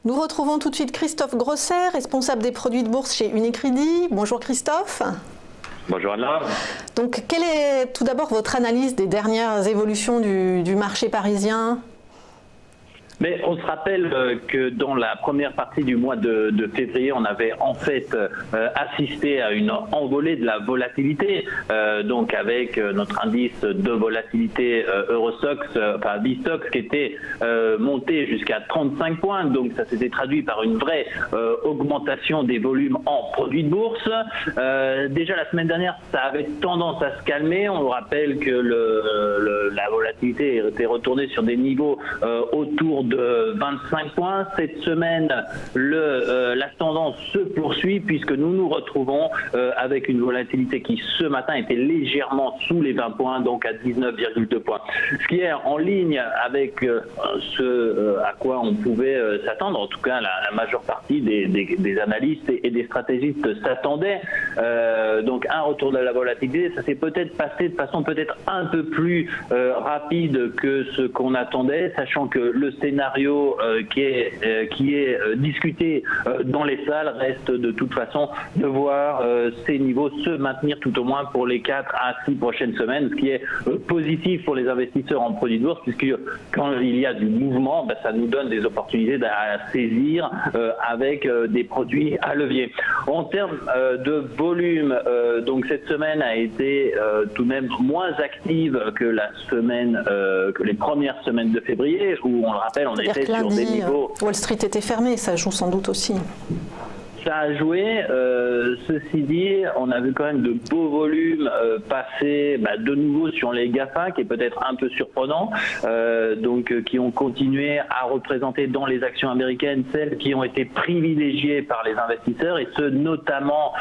Nous retrouvons tout de suite Christophe Grosset, responsable des produits de bourse chez Unicredit. Bonjour Christophe. Bonjour Anna. Donc, quelle est tout d'abord votre analyse des dernières évolutions du marché parisien ? Mais on se rappelle que dans la première partie du mois de février, on avait en fait assisté à une envolée de la volatilité, donc avec notre indice de volatilité Eurostoxx, enfin VSTOXX, qui était monté jusqu'à 35 points. Donc ça s'était traduit par une vraie augmentation des volumes en produits de bourse. Déjà la semaine dernière, ça avait tendance à se calmer. On rappelle que la volatilité était retournée sur des niveaux autour de 25 points. Cette semaine, la tendance se poursuit puisque nous nous retrouvons avec une volatilité qui ce matin était légèrement sous les 20 points, donc à 19,2 points. Ce qui est en ligne avec ce à quoi on pouvait s'attendre, en tout cas la majeure partie des analystes et des stratégistes s'attendaient. Donc un retour de la volatilité, ça s'est peut-être passé de façon peut-être un peu plus rapide que ce qu'on attendait, sachant que le scénario qui est discuté dans les salles reste de toute façon de voir ces niveaux se maintenir tout au moins pour les 4 à 6 prochaines semaines, ce qui est positif pour les investisseurs en produits de bourse, puisque quand il y a du mouvement, ça nous donne des opportunités à saisir avec des produits à levier. En termes de volume, donc cette semaine a été tout de même moins active que que les premières semaines de février, où on le rappelle, on était sur des niveaux. Wall Street était fermé, ça joue sans doute aussi. Ça a joué. Ceci dit, on a vu quand même de beaux volumes passer de nouveau sur les GAFA, qui est peut-être un peu surprenant, qui ont continué à représenter dans les actions américaines celles qui ont été privilégiées par les investisseurs, et ce notamment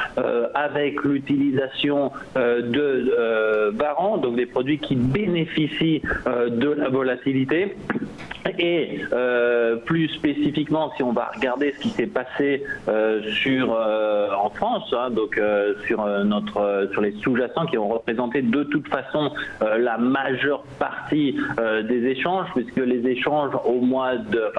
avec l'utilisation de varans, donc des produits qui bénéficient de la volatilité. Et plus spécifiquement, si on va regarder ce qui s'est passé en France, sur les sous-jacents qui ont représenté de toute façon la majeure partie des échanges, puisque les échanges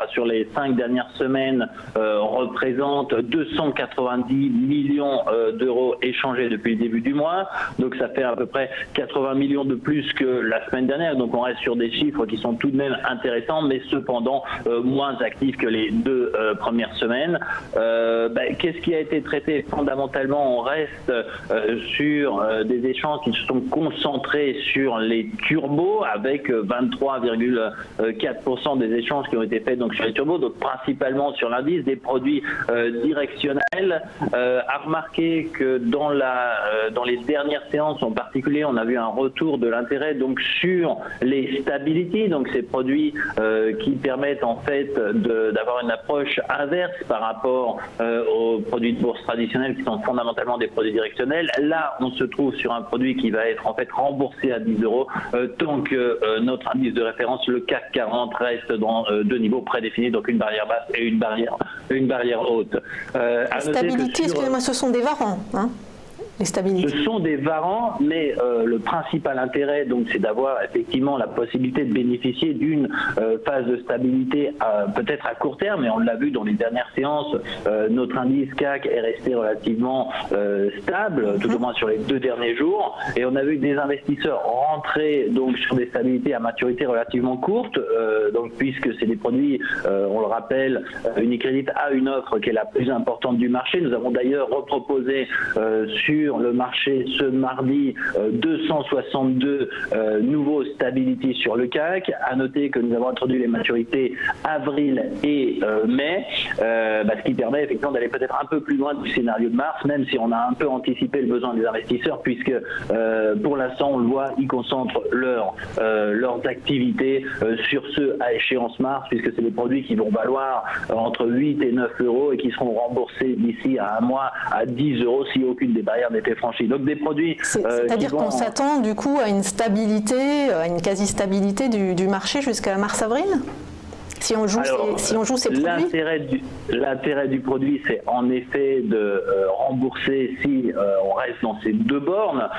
sur les 5 dernières semaines représentent 290 millions d'euros échangés depuis le début du mois. Donc ça fait à peu près 80 millions de plus que la semaine dernière. Donc on reste sur des chiffres qui sont tout de même intéressants, mais cependant moins actifs que les 2 premières semaines. Qu'est-ce qui a été traité? Fondamentalement, on reste sur des échanges qui se sont concentrés sur les turbos, avec 23,4% des échanges qui ont été faits donc sur les turbos, donc principalement sur l'indice des produits directionnels. À remarquer que dans les dernières séances en particulier, on a vu un retour de l'intérêt donc sur les stability, donc ces produits qui permettent en fait d'avoir une approche inverse par rapport aux produits de bourse traditionnels qui sont fondamentalement des produits directionnels. Là, on se trouve sur un produit qui va être en fait remboursé à 10 euros tant que notre indice de référence, le CAC 40, reste dans 2 niveaux prédéfinis, donc une barrière basse et une barrière haute. Stability, excusez-moi, ce sont des varans, hein? Ce sont des varans, mais le principal intérêt, donc, c'est d'avoir effectivement la possibilité de bénéficier d'une phase de stabilité peut-être à court terme, mais on l'a vu dans les dernières séances, notre indice CAC est resté relativement stable, tout au moins sur les 2 derniers jours, et on a vu des investisseurs rentrer donc sur des stabilités à maturité relativement courte, donc puisque c'est des produits, on le rappelle, Unicredit a une offre qui est la plus importante du marché. Nous avons d'ailleurs reproposé sur le marché ce mardi 262 nouveaux stability sur le CAC. À noter que nous avons introduit les maturités avril et mai, ce qui permet effectivement d'aller peut-être un peu plus loin du scénario de mars, même si on a un peu anticipé le besoin des investisseurs, puisque pour l'instant on le voit, ils concentrent leurs activités sur ceux à échéance mars, puisque c'est des produits qui vont valoir entre 8 et 9 euros et qui seront remboursés d'ici à un mois à 10 euros si aucune des barrières n'était franchie. Donc des produits... C'est-à-dire qu'on s'attend du coup à une stabilité, à une quasi-stabilité du marché jusqu'à mars-avril ? Si on joue, si on joue ces produits. L'intérêt du produit, c'est en effet de rembourser si on reste dans ces 2 bornes,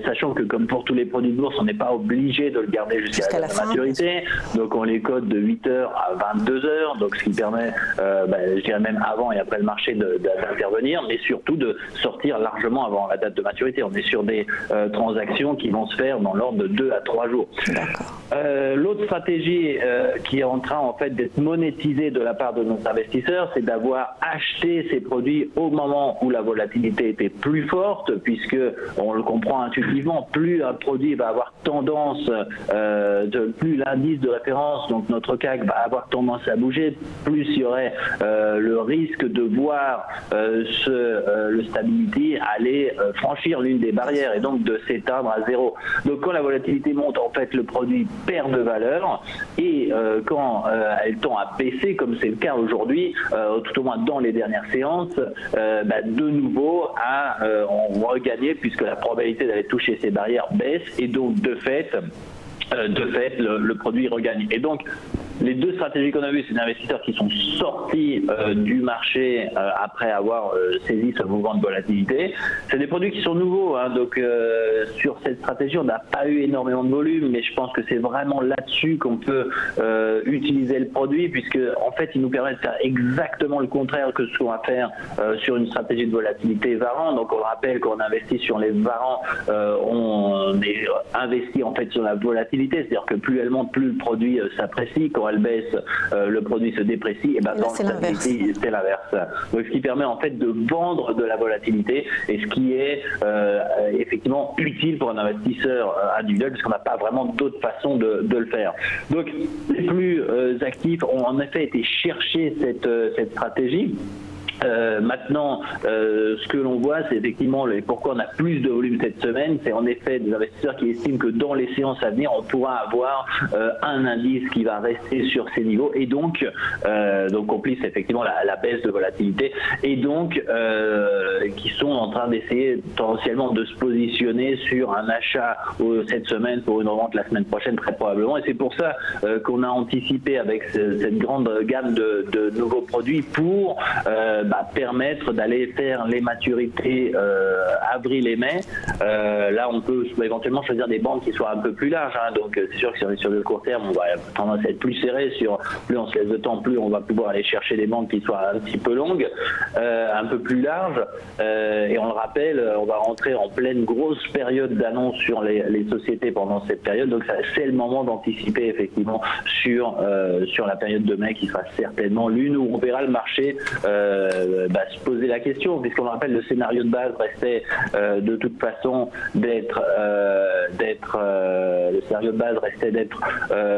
sachant que comme pour tous les produits de bourse, on n'est pas obligé de le garder jusqu'à la maturité. Donc on les code de 8h à 22h, donc ce qui permet, je dirais même avant et après le marché d'intervenir, mais surtout de sortir largement avant la date de maturité. On est sur des transactions qui vont se faire dans l'ordre de 2 à 3 jours. L'autre stratégie qui est en train en fait d'être monétisée de la part de nos investisseurs, c'est d'avoir acheté ces produits au moment où la volatilité était plus forte, puisque on le comprend intuitivement, plus un produit va avoir tendance, plus l'indice de référence, donc notre CAC va avoir tendance à bouger, plus il y aurait le risque de voir le stability aller franchir l'une des barrières et donc de s'éteindre à 0. Donc quand la volatilité monte, en fait le produit perd de valeur, et quand elle tend à baisser, comme c'est le cas aujourd'hui, tout au moins dans les dernières séances, de nouveau on regagne, puisque la probabilité d'aller toucher ces barrières baisse, et donc de fait le produit regagne. Et donc les 2 stratégies qu'on a vues, c'est des investisseurs qui sont sortis du marché après avoir saisi ce mouvement de volatilité. C'est des produits qui sont nouveaux, hein, donc sur cette stratégie, on n'a pas eu énormément de volume, mais je pense que c'est vraiment là-dessus qu'on peut utiliser le produit, puisque en fait, il nous permet de faire exactement le contraire que ce qu'on va faire sur une stratégie de volatilité Varant. Donc on rappelle qu'on investit sur les Varant, on est investi en fait sur la volatilité, c'est-à-dire que plus elle monte, plus le produit s'apprécie. Quand elle baisse, le produit se déprécie, et dans c'est l'inverse. Donc ce qui permet en fait de vendre de la volatilité, et ce qui est effectivement utile pour un investisseur individuel, parce qu'on n'a pas vraiment d'autre façon de le faire. Donc les plus actifs ont en effet été chercher cette stratégie. Maintenant, ce que l'on voit, c'est effectivement pourquoi on a plus de volume cette semaine, c'est en effet des investisseurs qui estiment que dans les séances à venir, on pourra avoir un indice qui va rester sur ces niveaux, et donc complice effectivement la baisse de volatilité, et donc qui sont en train d'essayer potentiellement de se positionner sur un achat cette semaine pour une revente la semaine prochaine très probablement. Et c'est pour ça qu'on a anticipé avec cette grande gamme de nouveaux produits pour permettre d'aller faire les maturités avril et mai. Là, on peut éventuellement choisir des bandes qui soient un peu plus larges, hein. Donc c'est sûr que si on est sur le court terme, on va tendance à être plus serré. Plus on se laisse de temps, plus on va pouvoir aller chercher des bandes qui soient un petit peu longues, un peu plus larges. Et on le rappelle, on va rentrer en pleine grosse période d'annonce sur les sociétés pendant cette période. Donc c'est le moment d'anticiper effectivement sur la période de mai, qui sera certainement l'une où on verra le marché se poser la question, puisqu'on le rappelle, le scénario de base restait de toute façon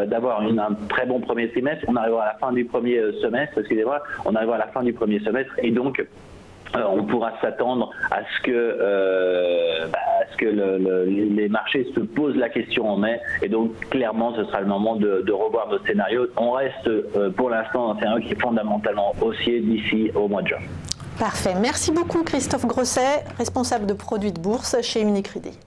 d'avoir un très bon premier trimestre. On arrivera à la fin du premier semestre, excusez-moi, et donc on pourra s'attendre à ce que les marchés se posent la question en mai, et donc clairement ce sera le moment de revoir nos scénarios. On reste pour l'instant dans un scénario qui est fondamentalement haussier d'ici au mois de juin. Parfait. Merci beaucoup Christophe Grosset, responsable de produits de bourse chez UniCredit.